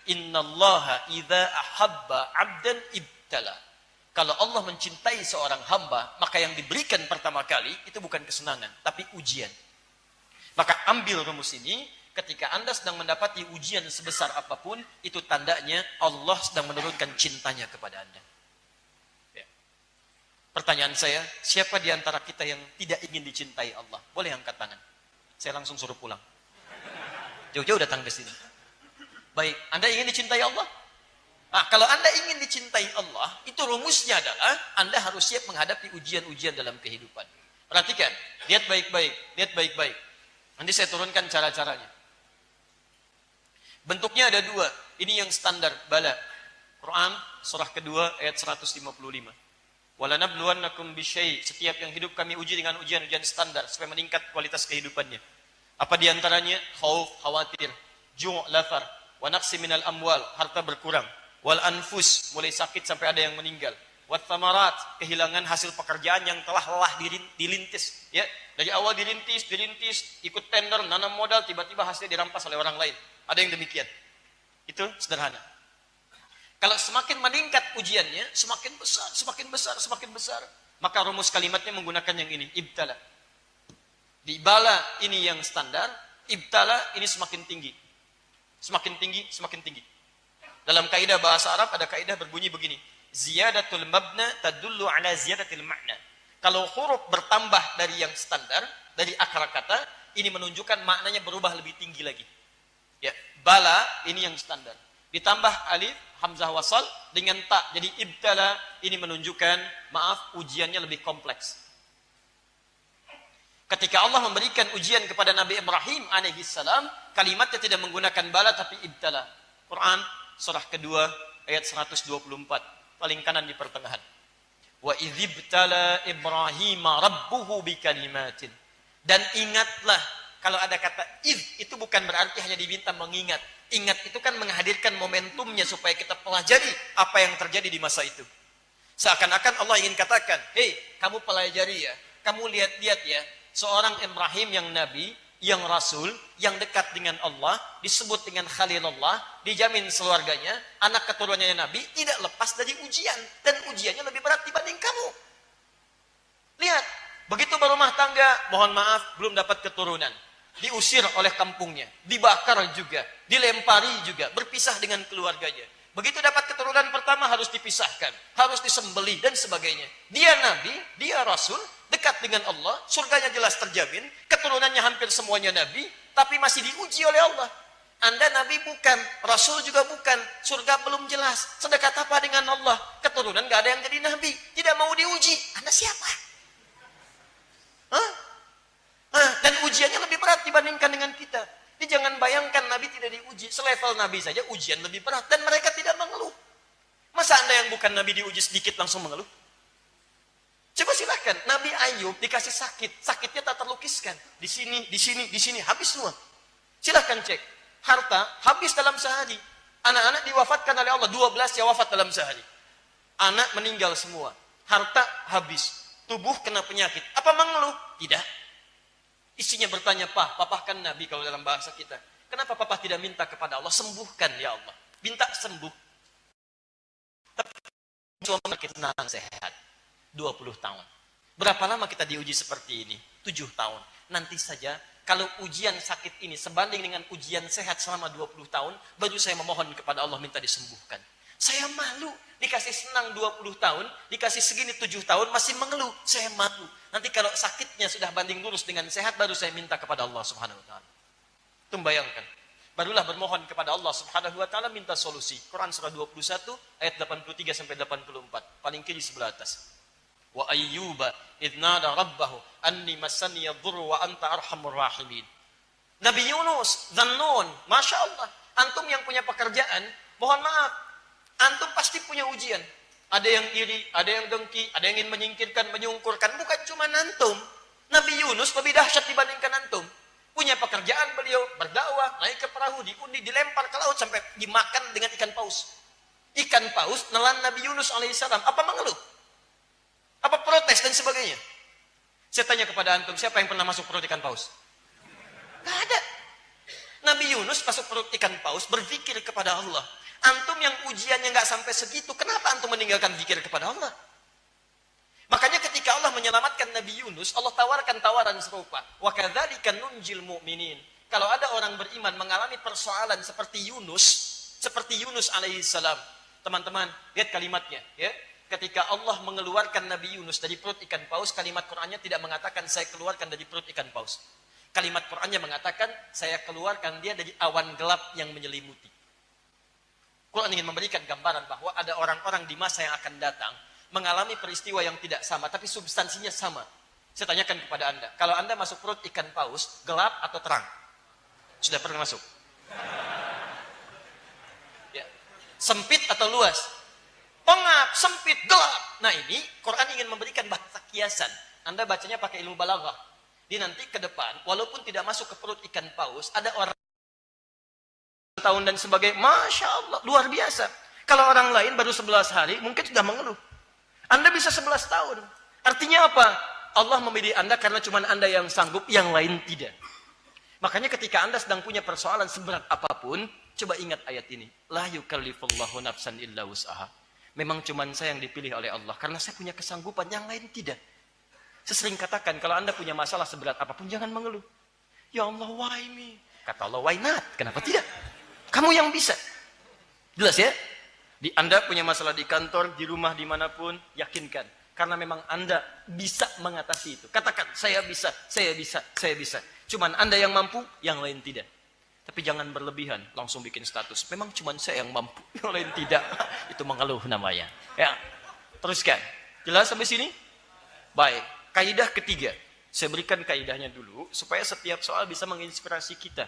Innallaha idza ahabba 'abdan ibtala. Kalau Allah mencintai seorang hamba, maka yang diberikan pertama kali itu bukan kesenangan, tapi ujian. Maka ambil rumus ini, ketika Anda sedang mendapati ujian sebesar apapun, itu tandanya Allah sedang menurunkan cintanya kepada Anda. Ya. Pertanyaan saya, siapa di antara kita yang tidak ingin dicintai Allah? Boleh angkat tangan. Saya langsung suruh pulang. Jauh-jauh datang ke sini. Baik, Anda ingin dicintai Allah? Nah, kalau Anda ingin dicintai Allah, itu rumusnya adalah Anda harus siap menghadapi ujian-ujian dalam kehidupan. Perhatikan, lihat baik-baik, lihat baik-baik. Nanti saya turunkan cara-caranya. Bentuknya ada dua. Ini yang standar, bala. Quran, surah kedua, ayat 155. Walanabluwannakum bisyai'. Setiap yang hidup kami uji dengan ujian-ujian standar, supaya meningkat kualitas kehidupannya. Apa diantaranya? Khauf, khawatir. Ju', lafar. Wa naqsi minal amwal, harta berkurang. Wal anfus, mulai sakit sampai ada yang meninggal. Wat thamarat, kehilangan hasil pekerjaan yang telah lelah dilintis. Ya, dari awal dirintis, ikut tender, nanam modal, tiba-tiba hasilnya dirampas oleh orang lain. Ada yang demikian. Itu sederhana. Kalau semakin meningkat ujiannya, semakin besar, maka rumus kalimatnya menggunakan yang ini, ibtala. Di bala ini yang standar, ibtala ini semakin tinggi. Semakin tinggi. Dalam kaidah bahasa Arab ada kaidah berbunyi begini. Ziyadatul mabna tadullu ala ziyadatil ma'na. Kalau huruf bertambah dari yang standar, dari akar kata, ini menunjukkan maknanya berubah lebih tinggi lagi. Ya, bala ini yang standar. Ditambah alif, hamzah wasal dengan ta. Jadi ibtala ini menunjukkan, maaf, ujiannya lebih kompleks. Ketika Allah memberikan ujian kepada Nabi Ibrahim alaihissalam, kalimatnya tidak menggunakan bala tapi ibtala. Quran surah kedua ayat 124, paling kanan di pertengahan. Wa idzibtala Ibrahim rabbuhu bikalimatin. Dan ingatlah, kalau ada kata idz itu bukan berarti hanya diminta mengingat. Ingat itu kan menghadirkan momentumnya supaya kita pelajari apa yang terjadi di masa itu. Seakan-akan Allah ingin katakan, "Hei, kamu pelajari ya. Kamu lihat-lihat ya, seorang Ibrahim yang nabi, yang rasul, yang dekat dengan Allah, disebut dengan Khalilullah, dijamin keluarganya, anak keturunannya nabi, tidak lepas dari ujian. Dan ujiannya lebih berat dibanding kamu. Lihat, begitu berumah tangga, mohon maaf, belum dapat keturunan. Diusir oleh kampungnya, dibakar juga, dilempari juga, berpisah dengan keluarganya. Begitu dapat keturunan pertama harus dipisahkan, harus disembelih dan sebagainya. Dia nabi, dia rasul, dekat dengan Allah, surganya jelas terjamin, keturunannya hampir semuanya nabi, tapi masih diuji oleh Allah. Anda nabi bukan, rasul juga bukan, surga belum jelas, sedekat apa dengan Allah, keturunan gak ada yang jadi nabi, tidak mau diuji, Anda siapa? Dan ujiannya lebih berat dibandingkan dengan kita. Jadi jangan bayangkan nabi tidak diuji, selevel nabi saja ujian lebih berat, dan mereka tidak mengeluh. Masa Anda yang bukan nabi diuji sedikit langsung mengeluh? Coba silakan, Nabi Ayub dikasih sakit, sakitnya tak terlukiskan. Di sini, habis semua. Silakan cek, harta habis dalam sehari. Anak-anak diwafatkan oleh Allah, 12 yang wafat dalam sehari. Anak meninggal semua, harta habis, tubuh kena penyakit. Apa mengeluh? Tidak. Isinya bertanya, Papa kan Nabi kalau dalam bahasa kita. Kenapa Papa tidak minta kepada Allah, sembuhkan ya Allah. Minta sembuh. Tapi cuma kita tenang sehat. 20 tahun. Berapa lama kita diuji seperti ini? 7 tahun. Nanti saja, kalau ujian sakit ini sebanding dengan ujian sehat selama 20 tahun, baru saya memohon kepada Allah minta disembuhkan. Saya malu, dikasih senang 20 tahun, dikasih segini 7 tahun, masih mengeluh. Saya malu. Nanti kalau sakitnya sudah banding lurus dengan sehat, baru saya minta kepada Allah subhanahu wa ta'ala. Itu bayangkan. Barulah bermohon kepada Allah subhanahu wa ta'ala minta solusi. Quran surah 21, ayat 83-84. Paling kiri sebelah atas. Wa ayyuba idnada rabbahu anni massani yadhurru wa anta arhamur rahimin. Nabi Yunus, Dzannun, Masya Allah, antum yang punya pekerjaan, mohon maaf, antum pasti punya ujian. Ada yang iri, ada yang dengki, ada yang ingin menyingkirkan, menyungkurkan. Bukan cuma antum. Nabi Yunus lebih dahsyat dibandingkan antum. Punya pekerjaan beliau, berdakwah, naik ke perahu, diundi, dilempar ke laut sampai dimakan dengan ikan paus. Ikan paus nelan Nabi Yunus alaihissalam. Apa mengeluh? Apa protes dan sebagainya? Saya tanya kepada antum, siapa yang pernah masuk perut ikan paus? Gak ada. Nabi Nabi Yunus masuk perut ikan paus berzikir kepada Allah. Antum yang ujiannya nggak sampai segitu, kenapa antum meninggalkan zikir kepada Allah? Makanya ketika Allah menyelamatkan Nabi Yunus, Allah tawarkan tawaran serupa. Wa kadzalika nunjil mu'minin. Kalau ada orang beriman mengalami persoalan seperti Yunus alaihissalam. Teman-teman, lihat kalimatnya, ya. Ketika Allah mengeluarkan Nabi Yunus dari perut ikan paus, kalimat Qur'annya tidak mengatakan saya keluarkan dari perut ikan paus. Kalimat Qur'annya mengatakan saya keluarkan dia dari awan gelap yang menyelimuti. Quran ingin memberikan gambaran bahwa ada orang-orang di masa yang akan datang mengalami peristiwa yang tidak sama, tapi substansinya sama. Saya tanyakan kepada Anda, kalau Anda masuk perut ikan paus, gelap atau terang? Sudah pernah masuk? Ya. Sempit atau luas? Pengap, sempit, gelap. Nah ini, Quran ingin memberikan bahasa kiasan. Anda bacanya pakai ilmu balaghah. Di nanti ke depan, walaupun tidak masuk ke perut ikan paus, ada orang tahun dan sebagainya, Masya Allah, luar biasa. Kalau orang lain baru 11 hari, mungkin sudah mengeluh. Anda bisa 11 tahun. Artinya apa? Allah memilih Anda karena cuma Anda yang sanggup, yang lain tidak. Makanya ketika Anda sedang punya persoalan seberat apapun, coba ingat ayat ini. La yukallifullahu nafsan illa wus'aha. Memang cuma saya yang dipilih oleh Allah karena saya punya kesanggupan, yang lain tidak. Saya sering katakan, kalau Anda punya masalah seberat apapun, jangan mengeluh. Ya Allah, why me? Kata Allah, why not? Kenapa tidak? Kamu yang bisa. Jelas ya? Anda punya masalah di kantor, di rumah, dimanapun, yakinkan. Karena memang Anda bisa mengatasi itu. Katakan, saya bisa, saya bisa, saya bisa. Cuman Anda yang mampu, yang lain tidak. Tapi jangan berlebihan, langsung bikin status. Memang cuman saya yang mampu, yang lain tidak. Itu mengeluh namanya. Ya, teruskan. Jelas sampai sini? Baik, kaidah ketiga. Saya berikan kaidahnya dulu, supaya setiap soal bisa menginspirasi kita.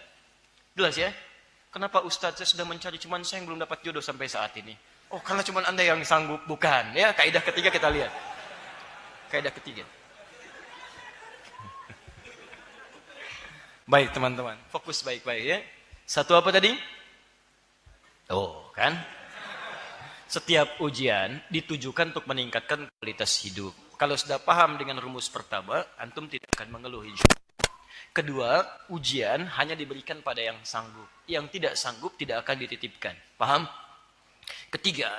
Jelas ya? Kenapa Ustadz saya sudah mencari, cuman saya yang belum dapat jodoh sampai saat ini? Oh, karena cuman Anda yang sanggup. Bukan. Ya, kaidah ketiga kita lihat. Kaidah ketiga. Baik teman-teman, fokus baik-baik ya. Satu apa tadi? Oh, kan? Setiap ujian ditujukan untuk meningkatkan kualitas hidup. Kalau sudah paham dengan rumus pertama, antum tidak akan mengeluh insyaallah. Kedua, ujian hanya diberikan pada yang sanggup. Yang tidak sanggup tidak akan dititipkan. Paham? Ketiga,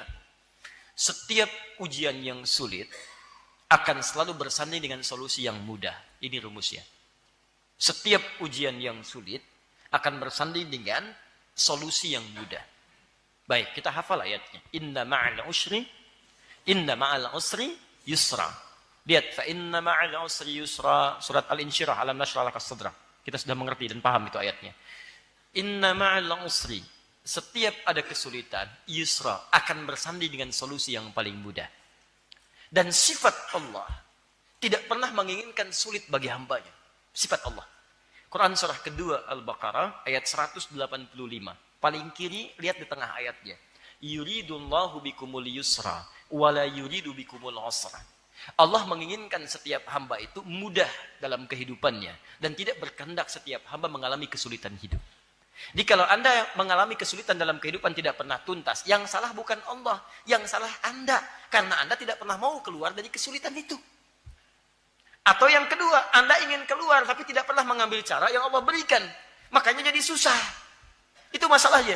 setiap ujian yang sulit akan selalu bersanding dengan solusi yang mudah. Ini rumusnya. Setiap ujian yang sulit akan bersanding dengan solusi yang mudah. Baik, kita hafal ayatnya. Inna ma'al usri yusra. Lihat, fa inna ma'al usri yusra, surat Al-Insyirah, alam nashrah laka sadrak. Kita sudah mengerti dan paham itu ayatnya. Inna ma'al usri, setiap ada kesulitan, yusra, akan bersanding dengan solusi yang paling mudah. Dan sifat Allah tidak pernah menginginkan sulit bagi hambanya. Sifat Allah. Quran surah kedua Al-Baqarah ayat 185. Paling kiri, lihat di tengah ayatnya. Yuridullahu bikumul yusra, wala yuridu bikumul usra. Allah menginginkan setiap hamba itu mudah dalam kehidupannya dan tidak berkehendak setiap hamba mengalami kesulitan hidup. Jadi kalau Anda mengalami kesulitan dalam kehidupan tidak pernah tuntas, yang salah bukan Allah, yang salah Anda karena Anda tidak pernah mau keluar dari kesulitan itu. Atau yang kedua, Anda ingin keluar tapi tidak pernah mengambil cara yang Allah berikan, makanya jadi susah. Itu masalahnya.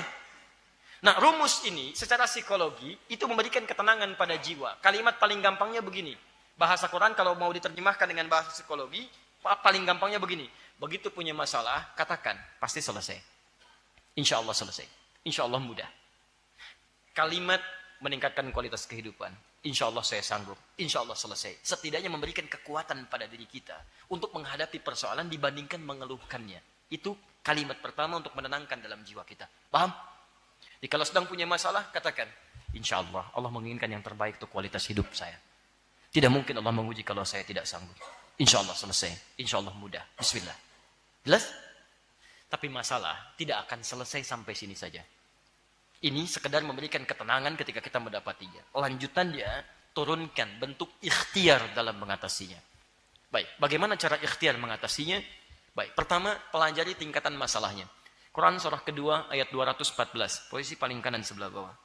Nah, rumus ini secara psikologi itu memberikan ketenangan pada jiwa. Kalimat paling gampangnya begini. Bahasa Quran kalau mau diterjemahkan dengan bahasa psikologi, paling gampangnya begini. Begitu punya masalah, katakan, pasti selesai. Insya Allah selesai. Insya Allah mudah. Kalimat meningkatkan kualitas kehidupan. Insya Allah saya sanggup. Insya Allah selesai. Setidaknya memberikan kekuatan pada diri kita untuk menghadapi persoalan dibandingkan mengeluhkannya. Itu kalimat pertama untuk menenangkan dalam jiwa kita. Paham? Jadi kalau sedang punya masalah, katakan, insya Allah, Allah menginginkan yang terbaik untuk kualitas hidup saya. Tidak mungkin Allah menguji kalau saya tidak sanggup. Insya Allah selesai. Insya Allah mudah. Bismillah. Jelas? Tapi masalah tidak akan selesai sampai sini saja. Ini sekedar memberikan ketenangan ketika kita mendapatinya. Lanjutannya, turunkan bentuk ikhtiar dalam mengatasinya. Baik, bagaimana cara ikhtiar mengatasinya? Baik, pertama, pelajari tingkatan masalahnya. Quran surah kedua ayat 214, posisi paling kanan sebelah bawah.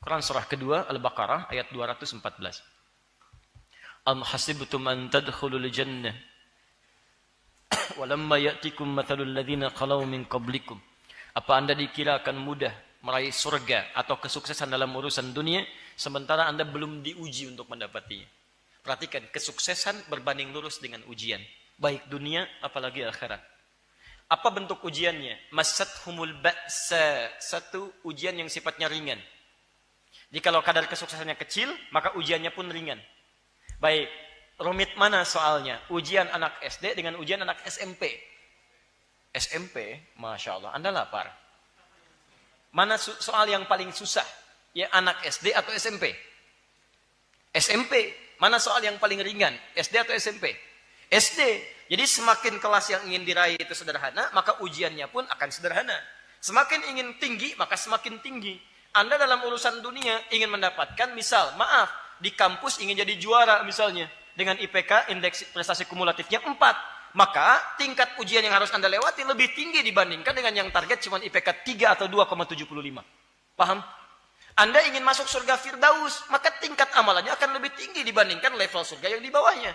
Quran surah kedua Al-Baqarah ayat 214. Am hasibtum an tadkhulul jannah Walamma ya'tikum mathalul ladzina khalau min qablikum. Apa Anda dikira akan mudah meraih surga atau kesuksesan dalam urusan dunia sementara Anda belum diuji untuk mendapatinya? Perhatikan, kesuksesan berbanding lurus dengan ujian, baik dunia apalagi akhirat. Apa bentuk ujiannya? Masathumul ba'sa, satu ujian yang sifatnya ringan. Jadi kalau kadar kesuksesannya kecil, maka ujiannya pun ringan. Baik, rumit mana soalnya? Ujian anak SD dengan ujian anak SMP. SMP, Masya Allah, Anda lapar. Mana soal yang paling susah? Ya anak SD atau SMP? SMP. Mana soal yang paling ringan? SD atau SMP? SD. Jadi semakin kelas yang ingin diraih itu sederhana, maka ujiannya pun akan sederhana. Semakin ingin tinggi, maka semakin tinggi. Anda dalam urusan dunia ingin mendapatkan, misal, maaf, di kampus ingin jadi juara misalnya. Dengan IPK, indeks prestasi kumulatifnya 4. Maka tingkat ujian yang harus Anda lewati lebih tinggi dibandingkan dengan yang target cuma IPK 3 atau 2,75. Paham? Anda ingin masuk surga Firdaus, maka tingkat amalannya akan lebih tinggi dibandingkan level surga yang di bawahnya.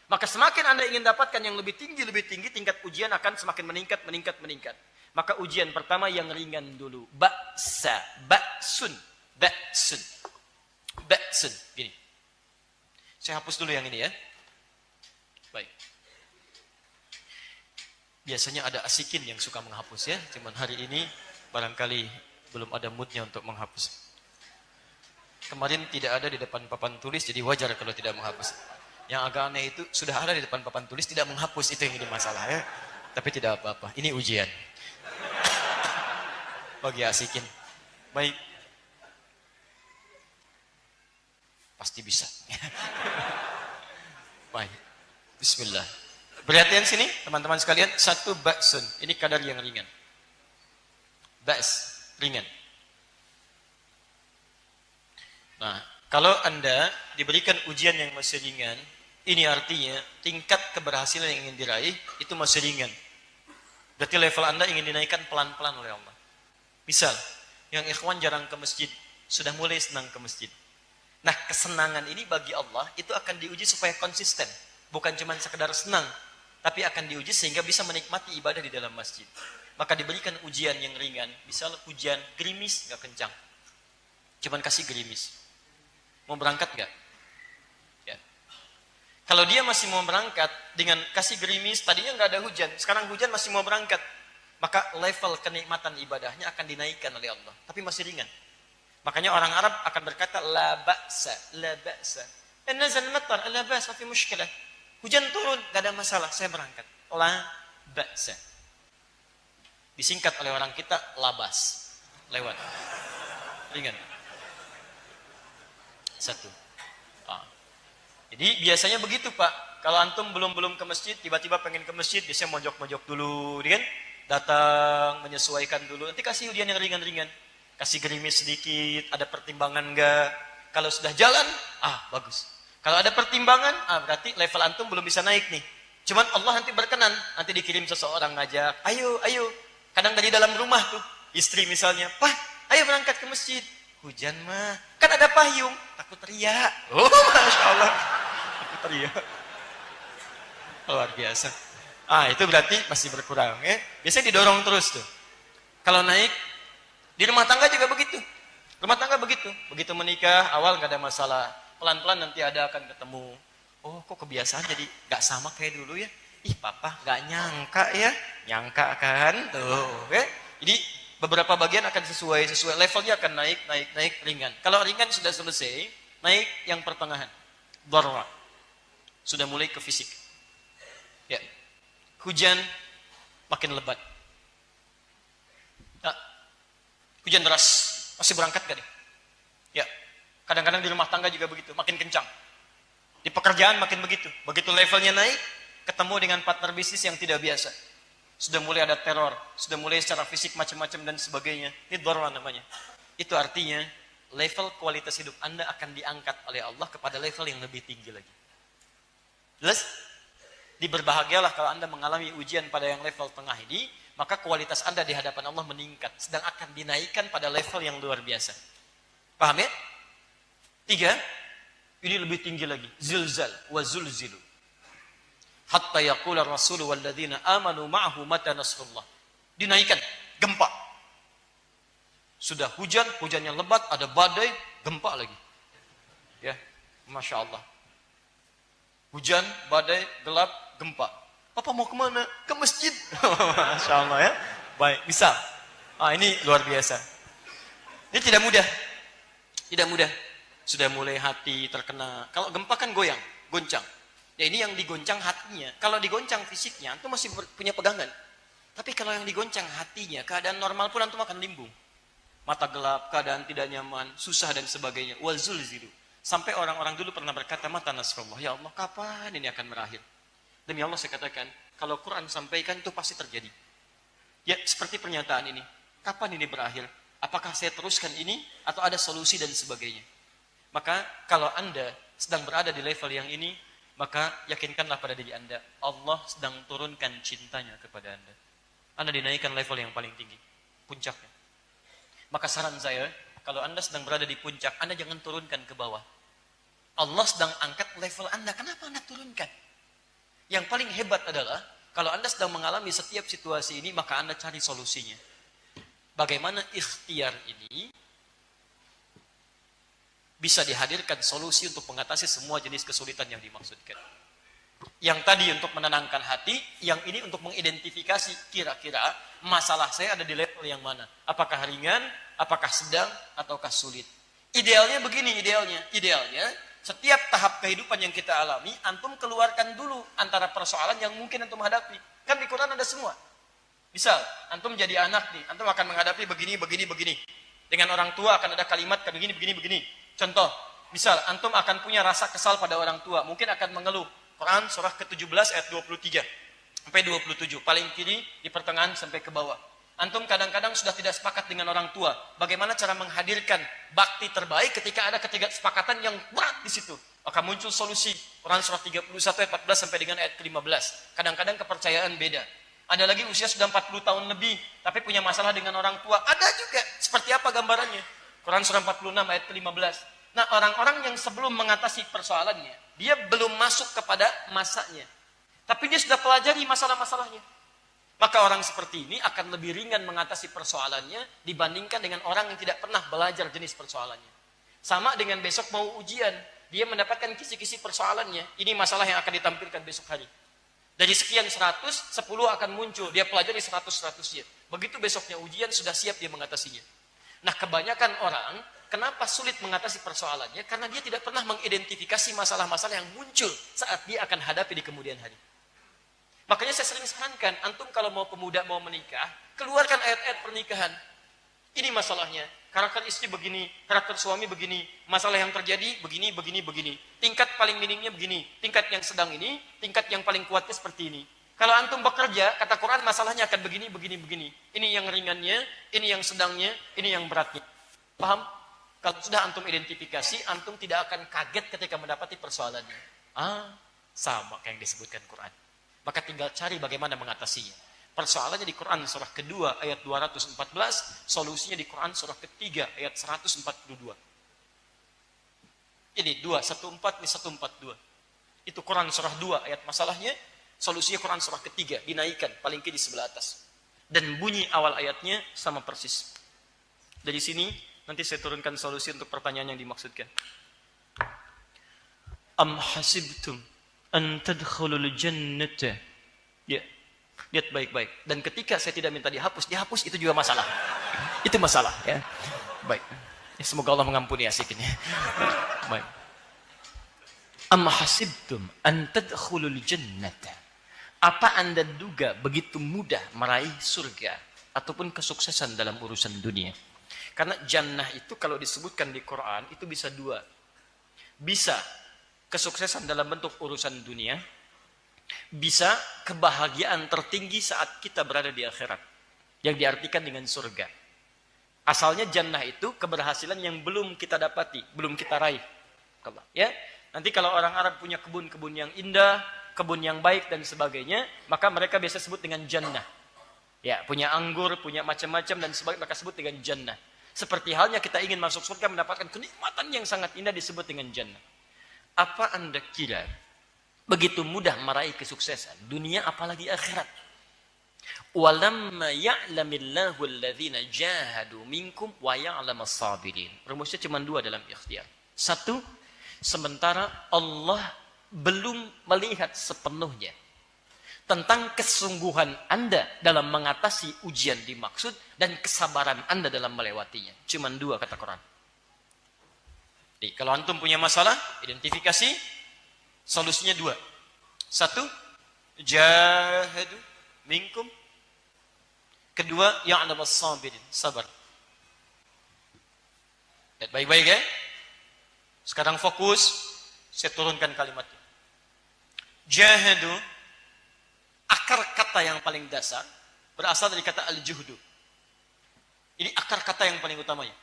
Maka semakin Anda ingin dapatkan yang lebih tinggi, tingkat ujian akan semakin meningkat. Maka ujian pertama yang ringan dulu. Ba'sun. Gini. Saya hapus dulu yang ini ya. Baik. Biasanya ada asikin yang suka menghapus ya. Cuman hari ini barangkali belum ada moodnya untuk menghapus. Kemarin tidak ada di depan papan tulis, jadi wajar kalau tidak menghapus. Yang agak aneh itu sudah ada di depan papan tulis, tidak menghapus, itu yang jadi masalah ya. Tapi tidak apa-apa, ini ujian. Bagi asikin. Baik. Pasti bisa. Baik. Bismillah. Perhatian sini, teman-teman sekalian. Satu ba'sun. Ini kadar yang ringan. Ba's. Ringan. Nah, kalau Anda diberikan ujian yang masih ringan, ini artinya tingkat keberhasilan yang ingin diraih itu masih ringan. Berarti level Anda ingin dinaikkan pelan-pelan oleh Allah. Misal, yang ikhwan jarang ke masjid, sudah mulai senang ke masjid. Nah, kesenangan ini bagi Allah itu akan diuji supaya konsisten. Bukan cuma sekedar senang, tapi akan diuji sehingga bisa menikmati ibadah di dalam masjid. Maka diberikan ujian yang ringan. Misal hujan, gerimis, gak kencang. Cuman kasih gerimis. Mau berangkat gak? Ya. Kalau dia masih mau berangkat dengan kasih gerimis, tadinya nggak ada hujan, sekarang hujan masih mau berangkat, maka level kenikmatan ibadahnya akan dinaikkan oleh Allah. Tapi masih ringan. Makanya orang Arab akan berkata la ba'sa, la ba'sa. Nazal matar, la ba'sa fi mushkilah. Hujan turun, nggak ada masalah, saya berangkat. La ba'sa. Disingkat oleh orang kita labas. Lewat. Ringan. Satu. Jadi biasanya begitu Pak. Kalau antum belum ke masjid, tiba-tiba pengen ke masjid, biasanya mojok-mojok dulu, kan? Datang, menyesuaikan dulu. Nanti kasih ujian yang ringan-ringan. Kasih gerimis sedikit, ada pertimbangan enggak? Kalau sudah jalan, bagus. Kalau ada pertimbangan, berarti level antum belum bisa naik nih. Cuman Allah nanti berkenan, nanti dikirim seseorang ngajak, ayo. Kadang dari dalam rumah tuh, istri misalnya, Pak, ayo berangkat ke masjid. Hujan mah, kan ada payung, takut teriak. Oh, Masya Allah. Takut teriak. Luar biasa. Itu berarti masih berkurang ya. Biasanya didorong terus tuh. Kalau naik, di rumah tangga juga begitu. Rumah tangga begitu. Begitu menikah, awal gak ada masalah. Pelan-pelan nanti ada akan ketemu. Oh, kok kebiasaan jadi gak sama kayak dulu ya. Ih, papa gak nyangka ya. Nyangka kan tuh ya. Jadi beberapa bagian akan sesuai levelnya akan naik ringan. Kalau ringan sudah selesai, naik yang pertengahan. Dharra. Sudah mulai ke fisik. Ya. Hujan makin lebat. Hujan deras, masih berangkat gak nih? Ya. Kadang-kadang di rumah tangga juga begitu, makin kencang. Di pekerjaan makin begitu. Begitu levelnya naik, ketemu dengan partner bisnis yang tidak biasa. Sudah mulai ada teror, sudah mulai secara fisik macam-macam dan sebagainya. Ini dharra namanya. Itu artinya level kualitas hidup Anda akan diangkat oleh Allah kepada level yang lebih tinggi lagi. Jelas? Berbahagialah kalau Anda mengalami ujian pada yang level tengah ini, maka kualitas Anda di hadapan Allah meningkat, sedang akan dinaikkan pada level yang luar biasa. Paham ya? 3, ini lebih tinggi lagi. Zilzal wa zulzilu. Hatta yaqula ar-rasul walladzina amanu ma'ahu mata nasrullah. Dinaikkan gempa. Sudah hujan, hujannya lebat, ada badai, gempa lagi. Ya, Masya Allah. Hujan, badai, gelap, gempa. Papa mau kemana? Ke masjid. Masya Allah ya. Baik, bisa. Ini luar biasa. Ini tidak mudah. Tidak mudah. Sudah mulai hati terkena. Kalau gempa kan goyang, goncang. Ya ini yang digoncang hatinya. Kalau digoncang fisiknya, antum masih punya pegangan. Tapi kalau yang digoncang hatinya, keadaan normal pun antum akan limbung. Mata gelap, keadaan tidak nyaman, susah dan sebagainya. Wazulzilu. Sampai orang-orang dulu pernah berkata, mata nasrullah. Ya Allah, kapan ini akan berakhir? Demi Allah saya katakan, kalau Quran sampaikan itu pasti terjadi. Ya seperti pernyataan ini. Kapan ini berakhir? Apakah saya teruskan ini atau ada solusi dan sebagainya? Maka kalau Anda sedang berada di level yang ini, maka yakinkanlah pada diri Anda, Allah sedang turunkan cintanya kepada Anda. Anda dinaikkan level yang paling tinggi, puncaknya. Maka saran saya, kalau Anda sedang berada di puncak, Anda jangan turunkan ke bawah. Allah sedang angkat level Anda, kenapa Anda turunkan? Yang paling hebat adalah, kalau Anda sedang mengalami setiap situasi ini, maka Anda cari solusinya. Bagaimana ikhtiar ini bisa dihadirkan solusi untuk mengatasi semua jenis kesulitan yang dimaksudkan. Yang tadi untuk menenangkan hati, yang ini untuk mengidentifikasi kira-kira masalah saya ada di level yang mana. Apakah ringan, apakah sedang, ataukah sulit. Idealnya begini, idealnya setiap tahap kehidupan yang kita alami, antum keluarkan dulu antara persoalan yang mungkin antum hadapi. Kan di Quran ada semua. Misal, antum jadi anak nih, antum akan menghadapi begini. Dengan orang tua akan ada kalimat begini. Contoh, misal antum akan punya rasa kesal pada orang tua, mungkin akan mengeluh. Quran surah ke-17 ayat 23 sampai 27, paling kiri di pertengahan sampai ke bawah. Antum kadang-kadang sudah tidak sepakat dengan orang tua. Bagaimana cara menghadirkan bakti terbaik ketika ada ketidaksepakatan yang berat di situ? Maka muncul solusi. Quran surah 31 ayat 14 sampai dengan ayat ke-15. Kadang-kadang kepercayaan beda. Ada lagi usia sudah 40 tahun lebih, tapi punya masalah dengan orang tua. Ada juga. Seperti apa gambarannya? Quran surah 46 ayat ke-15. Nah, orang-orang yang sebelum mengatasi persoalannya, dia belum masuk kepada masanya. Tapi dia sudah pelajari masalah-masalahnya. Maka orang seperti ini akan lebih ringan mengatasi persoalannya dibandingkan dengan orang yang tidak pernah belajar jenis persoalannya. Sama dengan besok mau ujian, dia mendapatkan kisi-kisi persoalannya. Ini masalah yang akan ditampilkan besok hari. Dari sekian 100, 10 akan muncul. Dia pelajari 100-100-nya. Begitu besoknya ujian, sudah siap dia mengatasinya. Nah, kebanyakan orang, kenapa sulit mengatasi persoalannya? Karena dia tidak pernah mengidentifikasi masalah-masalah yang muncul saat dia akan hadapi di kemudian hari. Makanya saya sering sarankan, antum kalau mau pemuda mau menikah, keluarkan ayat-ayat pernikahan. Ini masalahnya, karakter istri begini, karakter suami begini, masalah yang terjadi begini. Tingkat paling minimnya begini, tingkat yang sedang ini, tingkat yang paling kuatnya seperti ini. Kalau antum bekerja, kata Quran masalahnya akan begini. Ini yang ringannya, ini yang sedangnya, ini yang beratnya. Paham? Kalau sudah antum identifikasi, antum tidak akan kaget ketika mendapati persoalannya. Sama kayak yang disebutkan Quran. Maka tinggal cari bagaimana mengatasinya. Persoalannya di Quran surah kedua ayat 214, solusinya di Quran surah ketiga ayat 142. Ini 214 ini 142. Itu Quran surah 2 ayat masalahnya. Solusinya Quran surah ketiga, dinaikkan, paling kiri di sebelah atas. Dan bunyi awal ayatnya sama persis. Dari sini, nanti saya turunkan solusi untuk pertanyaan yang dimaksudkan. Am hasibtum an tadkhulul jannata. Ya, lihat baik-baik. Dan ketika saya tidak minta dihapus itu juga masalah. Itu masalah, ya. Baik. Ya, semoga Allah mengampuni asikinnya. Baik. Am hasibtum an tadkhulul jannata. Apa Anda duga begitu mudah meraih surga ataupun kesuksesan dalam urusan dunia? Karena jannah itu kalau disebutkan di Quran itu bisa dua. Bisa kesuksesan dalam bentuk urusan dunia, bisa kebahagiaan tertinggi saat kita berada di akhirat, yang diartikan dengan surga. Asalnya jannah itu keberhasilan yang belum kita dapati, belum kita raih. Ya, nanti kalau orang Arab punya kebun-kebun yang indah, kebun yang baik dan sebagainya, maka mereka biasa sebut dengan jannah. Ya, punya anggur, punya macam-macam dan sebagainya, mereka sebut dengan jannah. Seperti halnya kita ingin masuk surga mendapatkan kenikmatan yang sangat indah disebut dengan jannah. Apa Anda kira begitu mudah meraih kesuksesan dunia apalagi akhirat. Walamma ya'lamillahu alladhina jahadu minkum wa ya'lamas sabirin. Rumusnya cuma dua dalam ikhtiar. Satu, sementara Allah belum melihat sepenuhnya tentang kesungguhan Anda dalam mengatasi ujian dimaksud dan kesabaran Anda dalam melewatinya. Cuma dua kata Quran. Jadi, kalau antum punya masalah, identifikasi, solusinya dua. Satu, jahadu minkum. Kedua, ya'lamas sabirin, sabar. Lihat baik-baik ya. Sekarang fokus, saya turunkan kalimatnya. Jahadu, akar kata yang paling dasar berasal dari kata al-juhdu. Ini akar kata yang paling utamanya.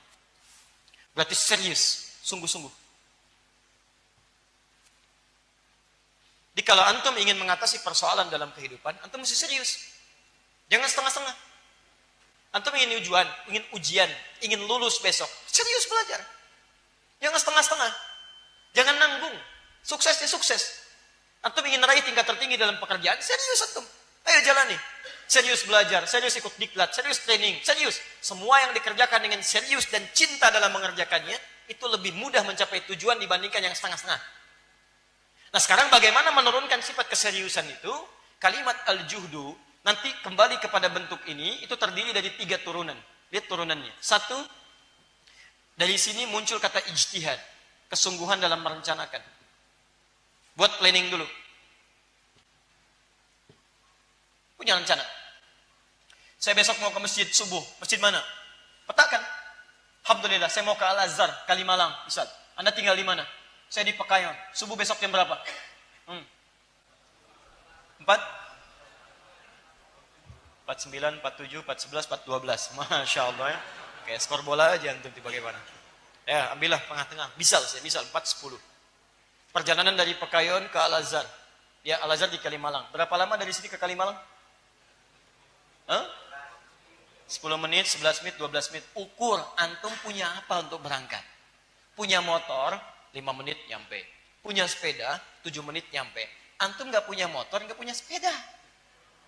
Berarti serius, sungguh-sungguh. Jadi kalau antum ingin mengatasi persoalan dalam kehidupan, antum mesti serius. Jangan setengah-setengah. Antum ingin ujian, ingin lulus besok, serius belajar. Jangan setengah-setengah. Jangan nanggung. Sukses ya sukses. Antum ingin raih tingkat tertinggi dalam pekerjaan, serius antum. Ayo jalani. Serius belajar, serius ikut diklat, serius training, serius. Semua yang dikerjakan dengan serius dan cinta dalam mengerjakannya, itu lebih mudah mencapai tujuan dibandingkan yang setengah-setengah. Nah sekarang bagaimana menurunkan sifat keseriusan itu? Kalimat al-juhdu, nanti kembali kepada bentuk ini, itu terdiri dari 3 turunan. Lihat turunannya. 1, dari sini muncul kata ijtihad. Kesungguhan dalam merencanakan. Buat planning dulu. Punya rencana. Saya besok mau ke masjid subuh. Masjid mana? Petakan. Alhamdulillah, saya mau ke Al-Azhar, Kalimalang. Ustaz, Anda tinggal di mana? Saya di Pekayon. Subuh besok jam berapa? 4? 49, 47, 411, 412. Masya Allah ya. Kayak skor bola aja antum bagaimana. Ya, ambillah tengah-tengah. Misal 410. Perjalanan dari Pekayon ke Al-Azhar. Ya, Al-Azhar di Kalimalang. Berapa lama dari sini ke Kalimalang? 10 menit, 11 menit, 12 menit. Ukur antum punya apa untuk berangkat. Punya motor, 5 menit nyampe. Punya sepeda, 7 menit nyampe. Antum nggak punya motor, nggak punya sepeda.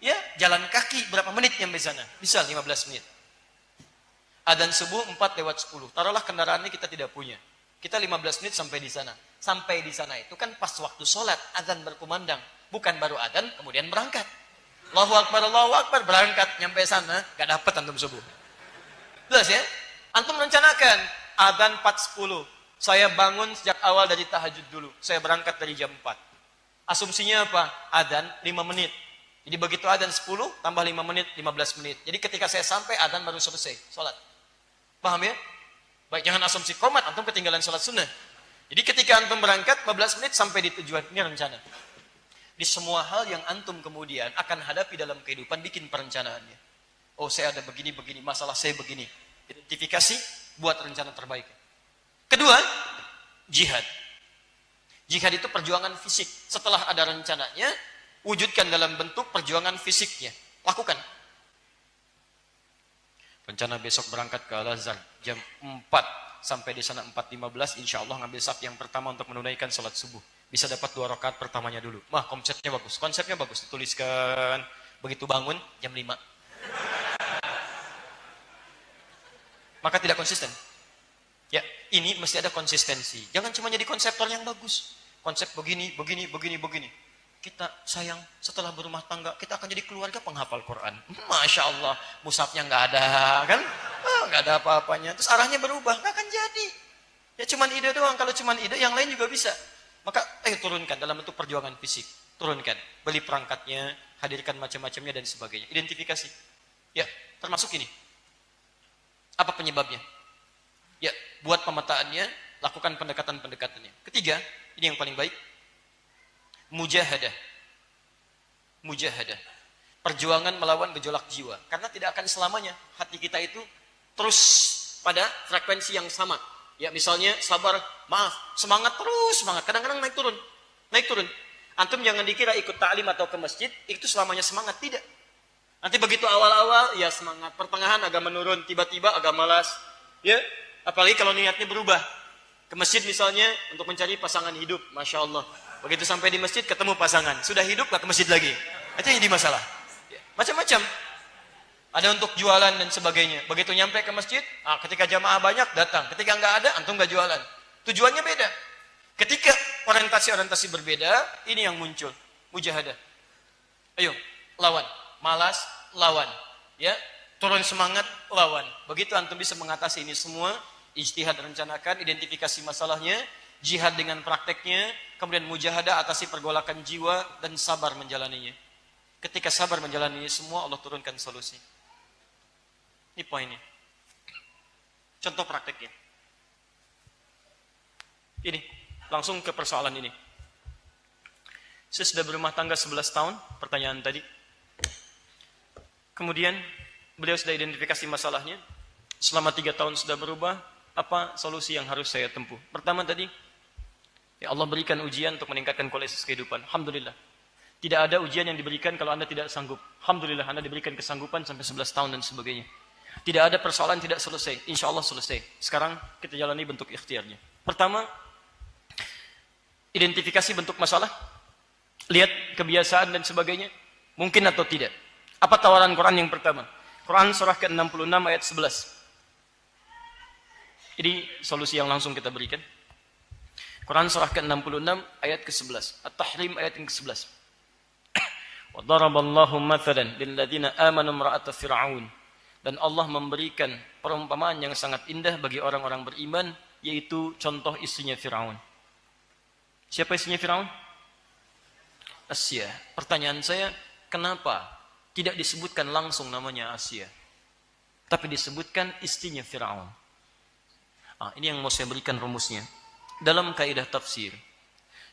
Ya, jalan kaki berapa menit nyampe sana? Bisa 15 menit. Adzan subuh 4:10. Taruhlah kendaraan ini kita tidak punya. Kita 15 menit sampai di sana. Sampai di sana itu kan pas waktu sholat, adzan berkumandang. Bukan baru adzan, kemudian berangkat. Allahu Akbar, berangkat. Nyampe sana, gak dapat antum subuh. Jelas ya? Antum rencanakan, adzan 4:10. Saya bangun sejak awal dari tahajud dulu. Saya berangkat dari jam 4. Asumsinya apa? Adzan 5 menit. Jadi begitu adzan 10, tambah 5 menit, 15 menit. Jadi ketika saya sampai, adzan baru selesai, sholat. Paham ya? Baik, jangan asumsi komat, antum ketinggalan sholat sunnah. Jadi ketika antum berangkat, 15 menit sampai di tujuan. Ini rencana. Di semua hal yang antum kemudian akan hadapi dalam kehidupan, bikin perencanaannya. Oh, saya ada begini, masalah saya begini. Identifikasi, buat rencana terbaik. Kedua, jihad. Jihad itu perjuangan fisik. Setelah ada rencananya, wujudkan dalam bentuk perjuangan fisiknya. Lakukan. Rencana besok berangkat ke Al-Azhar jam 4 sampai di sana 4:15, insya Allah ngambil saf yang pertama untuk menunaikan sholat subuh. Bisa dapat 2 rakaat pertamanya dulu. Mah, konsepnya bagus, dituliskan. Begitu bangun jam 5. Maka tidak konsisten. Ya, ini mesti ada konsistensi. Jangan cuma jadi konseptor yang bagus. Konsep begini. Kita sayang setelah berumah tangga, kita akan jadi keluarga penghafal Quran. Masya Allah, mushafnya nggak ada, kan? Nggak ada apa-apanya. Terus arahnya berubah, nggak akan jadi. Ya cuman ide doang. Kalau cuman ide, yang lain juga bisa. Maka turunkan dalam bentuk perjuangan fisik. Turunkan, beli perangkatnya, hadirkan macam-macamnya dan sebagainya. Identifikasi. Ya, termasuk ini. Apa penyebabnya? Ya, buat pemetaannya, lakukan pendekatan-pendekatannya. Ketiga, ini yang paling baik. Mujahadah. Perjuangan melawan gejolak jiwa. Karena tidak akan selamanya hati kita itu terus pada frekuensi yang sama. Ya misalnya sabar, maaf, semangat terus, semangat. Kadang-kadang naik turun. Antum jangan dikira ikut ta'lim atau ke masjid, itu selamanya semangat. Tidak. Nanti begitu awal-awal, ya semangat. Pertengahan agak menurun, tiba-tiba agak malas. Ya, apalagi kalau niatnya berubah. Ke masjid misalnya untuk mencari pasangan hidup. Masya Allah. Begitu sampai di masjid ketemu pasangan, sudah hidup nggak ke masjid lagi. Itu yang jadi masalah. Ya, macam-macam. Ada untuk jualan dan sebagainya. Begitu nyampe ke masjid, ketika jamaah banyak datang. Ketika nggak ada, antum nggak jualan. Tujuannya beda. Ketika orientasi-orientasi berbeda, ini yang muncul. Mujahadah. Ayo, lawan. Malas, lawan. Ya, turun semangat, lawan. Begitu antum bisa mengatasi ini semua, ijtihad rencanakan, identifikasi masalahnya, jihad dengan prakteknya, kemudian mujahadah atasi pergolakan jiwa dan sabar menjalaninya. Ketika sabar menjalaninya semua, Allah turunkan solusi. Ini poinnya. Contoh prakteknya. Ini, langsung ke persoalan ini. Saya sudah berumah tangga 11 tahun, pertanyaan tadi. Kemudian, beliau sudah identifikasi masalahnya. Selama 3 tahun sudah berubah, apa solusi yang harus saya tempuh? Pertama tadi, ya Allah berikan ujian untuk meningkatkan kualitas kehidupan. Alhamdulillah. Tidak ada ujian yang diberikan kalau Anda tidak sanggup. Alhamdulillah Anda diberikan kesanggupan sampai 11 tahun dan sebagainya. Tidak ada persoalan tidak selesai. Insya Allah selesai. Sekarang kita jalani bentuk ikhtiarnya. Pertama, identifikasi bentuk masalah. Lihat kebiasaan dan sebagainya. Mungkin atau tidak. Apa tawaran Quran yang pertama? Quran surah ke-66 ayat 11. Ini solusi yang langsung kita berikan. Quran surah ke-66 ayat ke-11. At-Tahrim ayat yang ke-11. Wa daraballahu mathalan lil ladzina amanu imra'ata fir'aun. Dan Allah memberikan perumpamaan yang sangat indah bagi orang-orang beriman, yaitu contoh istrinya Firaun. Siapa istrinya Firaun? Asya. Pertanyaan saya, kenapa tidak disebutkan langsung namanya Asya, tapi disebutkan istrinya Firaun? Ini yang mau saya berikan rumusnya. Dalam kaidah tafsir,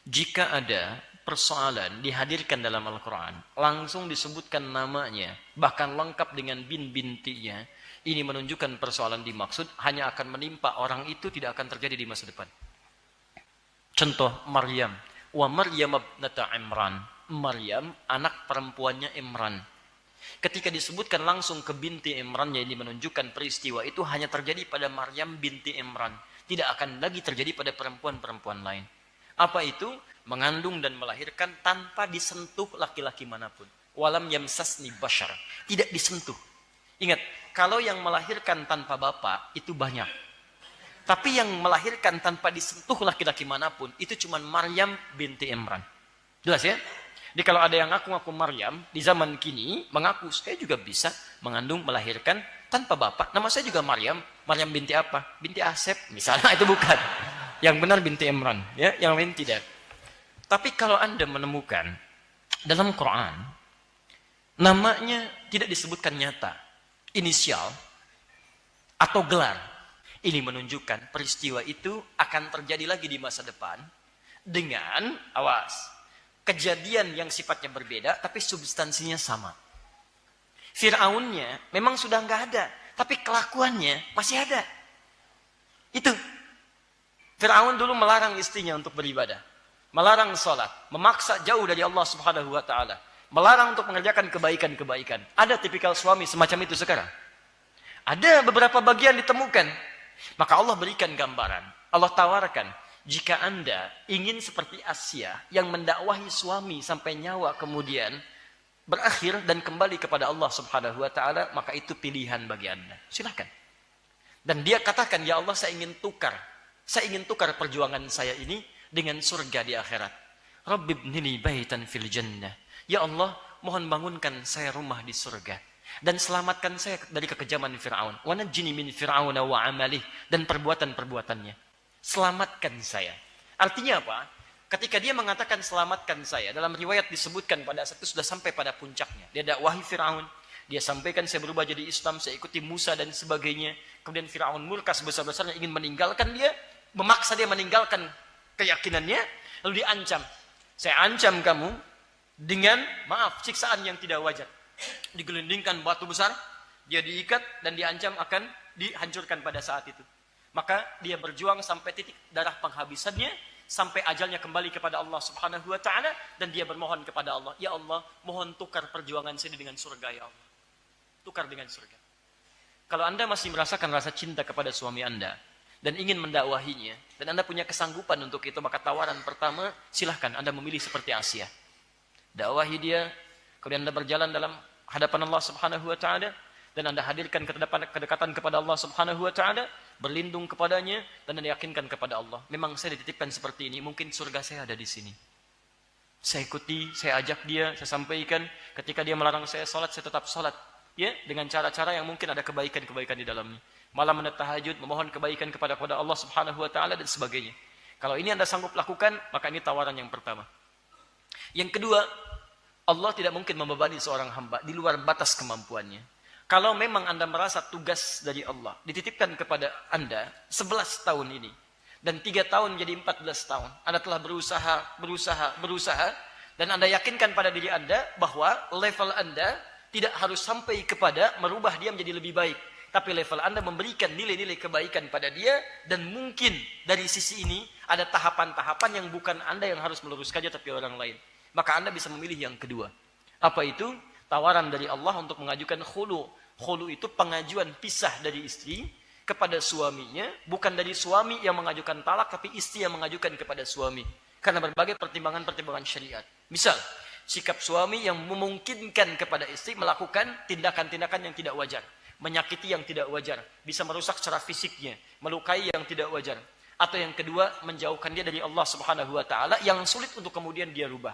jika ada persoalan dihadirkan dalam Al-Quran, langsung disebutkan namanya, bahkan lengkap dengan bin-bintinya, ini menunjukkan persoalan dimaksud hanya akan menimpa orang itu, tidak akan terjadi di masa depan. Contoh Maryam. Wa Maryam ibnata Imran. Maryam, anak perempuannya Imran. Ketika disebutkan langsung ke binti Imrannya, ini menunjukkan peristiwa itu hanya terjadi pada Maryam binti Imran. Tidak akan lagi terjadi pada perempuan-perempuan lain. Apa itu? Mengandung dan melahirkan tanpa disentuh laki-laki manapun. Walam yamsasni bashar. Tidak disentuh. Ingat, kalau yang melahirkan tanpa bapak itu banyak. Tapi yang melahirkan tanpa disentuh laki-laki manapun itu cuma Maryam binti Imran. Jelas ya? Jadi kalau ada yang ngaku-ngaku Maryam di zaman kini mengaku saya juga bisa mengandung melahirkan tanpa bapak. Nama saya juga Maryam. Maryam binti apa? Binti Asep misalnya, itu bukan. Yang benar binti Imran, ya, yang lain tidak. Tapi kalau Anda menemukan dalam Quran namanya tidak disebutkan nyata, inisial atau gelar, ini menunjukkan peristiwa itu akan terjadi lagi di masa depan dengan, awas, kejadian yang sifatnya berbeda tapi substansinya sama. Fir'aunnya memang sudah nggak ada, tapi kelakuannya masih ada. Itu Fir'aun dulu melarang istrinya untuk beribadah, melarang sholat, memaksa jauh dari Allah Subhanahu wa ta'ala, melarang untuk mengerjakan kebaikan-kebaikan. Ada tipikal suami semacam itu sekarang? Ada beberapa bagian ditemukan. Maka Allah berikan gambaran, Allah tawarkan, jika Anda ingin seperti Asya yang mendakwahi suami sampai nyawa kemudian berakhir dan kembali kepada Allah Subhanahu wa ta'ala, maka itu pilihan bagi Anda. Silakan. Dan dia katakan, ya Allah, saya ingin tukar perjuangan saya ini dengan surga di akhirat. Rabbibnili baitan fil jannah. Ya Allah, mohon bangunkan saya rumah di surga dan selamatkan saya dari kekejaman Fir'aun. Wa najjini min fir'auna wa amalih, dan perbuatan-perbuatannya. Selamatkan saya. Artinya apa? Ketika dia mengatakan selamatkan saya, dalam riwayat disebutkan pada saat itu sudah sampai pada puncaknya. Dia dakwahi Fir'aun, dia sampaikan saya berubah jadi Islam, saya ikuti Musa dan sebagainya. Kemudian Fir'aun murka sebesar-besarnya ingin meninggalkan dia, memaksa dia meninggalkan keyakinannya, lalu diancam. Saya ancam kamu dengan, maaf, siksaan yang tidak wajar. Digelindingkan batu besar, dia diikat dan diancam akan dihancurkan pada saat itu. Maka dia berjuang sampai titik darah penghabisannya, sampai ajalnya kembali kepada Allah Subhanahu wa ta'ala, dan dia bermohon kepada Allah, ya Allah, mohon tukar perjuangan saya dengan surga, ya Allah. Tukar dengan surga. Kalau Anda masih merasakan rasa cinta kepada suami Anda, dan ingin mendakwahinya, dan Anda punya kesanggupan untuk itu, maka tawaran pertama, silahkan Anda memilih seperti Asia. Dakwahi dia, kemudian Anda berjalan dalam hadapan Allah Subhanahu wa taala, dan Anda hadirkan kedekatan kepada Allah Subhanahu wa taala, berlindung kepadanya, dan Anda yakinkan kepada Allah, memang saya dititipkan seperti ini, mungkin surga saya ada di sini. Saya ikuti, saya ajak dia, saya sampaikan, ketika dia melarang saya salat, saya tetap salat, ya, dengan cara-cara yang mungkin ada kebaikan-kebaikan di dalamnya. Malam tahajud, memohon kebaikan kepada Allah Subhanahu wa taala dan sebagainya. Kalau ini Anda sanggup lakukan, maka ini tawaran yang pertama. Yang kedua, Allah tidak mungkin membebani seorang hamba di luar batas kemampuannya. Kalau memang Anda merasa tugas dari Allah dititipkan kepada Anda 11 tahun ini, dan 3 tahun menjadi 14 tahun, Anda telah berusaha, dan Anda yakinkan pada diri Anda bahwa level Anda tidak harus sampai kepada merubah dia menjadi lebih baik, tapi level Anda memberikan nilai-nilai kebaikan pada dia, dan mungkin dari sisi ini ada tahapan-tahapan yang bukan Anda yang harus meluruskannya, tapi orang lain. Maka Anda bisa memilih yang kedua. Apa itu? Tawaran dari Allah untuk mengajukan khulu. Khulu itu pengajuan pisah dari istri kepada suaminya, bukan dari suami yang mengajukan talak, tapi istri yang mengajukan kepada suami. Karena berbagai pertimbangan-pertimbangan syariat. Misal, sikap suami yang memungkinkan kepada istri melakukan tindakan-tindakan yang tidak wajar. Menyakiti yang tidak wajar, bisa merusak secara fisiknya, melukai yang tidak wajar. Atau yang kedua, menjauhkan dia dari Allah Subhanahu wa taala yang sulit untuk kemudian dia rubah.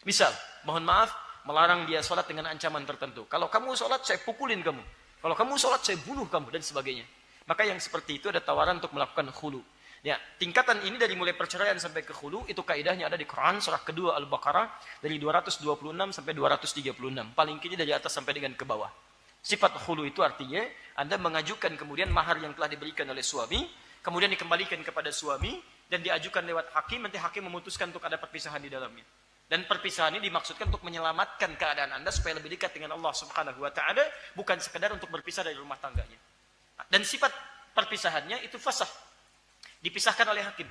Misal, mohon maaf, melarang dia sholat dengan ancaman tertentu. Kalau kamu sholat, saya pukulin kamu. Kalau kamu sholat, saya bunuh kamu, dan sebagainya. Maka yang seperti itu ada tawaran untuk melakukan khulu. Ya, tingkatan ini dari mulai perceraian sampai ke khulu, itu kaidahnya ada di Quran surah kedua Al-Baqarah dari 226 sampai 236. Paling kiri dari atas sampai dengan ke bawah. Sifat khulu itu artinya Anda mengajukan kemudian mahar yang telah diberikan oleh suami, kemudian dikembalikan kepada suami, dan diajukan lewat hakim, nanti hakim memutuskan untuk ada perpisahan di dalamnya. Dan perpisahan ini dimaksudkan untuk menyelamatkan keadaan Anda supaya lebih dekat dengan Allah Subhanahu wa taala, bukan sekedar untuk berpisah dari rumah tangganya. Dan sifat perpisahannya itu fasah. Dipisahkan oleh hakim.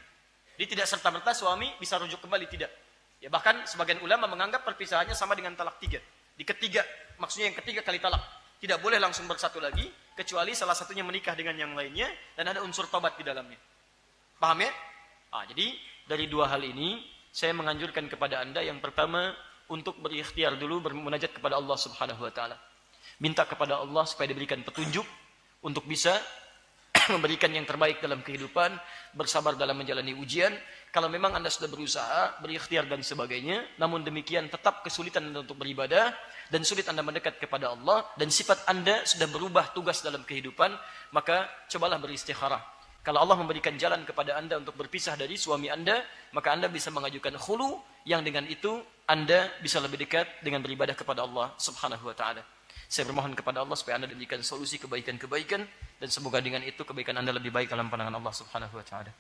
Dia tidak serta-merta suami bisa rujuk kembali, tidak. Ya, bahkan sebagian ulama menganggap perpisahannya sama dengan talak 3. Di ketiga, maksudnya yang ketiga kali talak. Tidak boleh langsung bersatu lagi, kecuali salah satunya menikah dengan yang lainnya, dan ada unsur tobat di dalamnya. Paham ya? Jadi dari dua hal ini, saya menganjurkan kepada Anda yang pertama, untuk berikhtiar dulu bermunajat kepada Allah Subhanahu wa taala. Minta kepada Allah supaya diberikan petunjuk untuk bisa memberikan yang terbaik dalam kehidupan, bersabar dalam menjalani ujian. Kalau memang Anda sudah berusaha, berikhtiar dan sebagainya, namun demikian tetap kesulitan Anda untuk beribadah, dan sulit Anda mendekat kepada Allah, dan sifat Anda sudah berubah tugas dalam kehidupan, maka cobalah beristikharah. Kalau Allah memberikan jalan kepada Anda untuk berpisah dari suami Anda, maka Anda bisa mengajukan khulu, yang dengan itu Anda bisa lebih dekat dengan beribadah kepada Allah Subhanahu wa taala. Saya bermohon kepada Allah supaya Anda diberikan solusi kebaikan-kebaikan, dan semoga dengan itu kebaikan Anda lebih baik dalam pandangan Allah Subhanahu wa taala.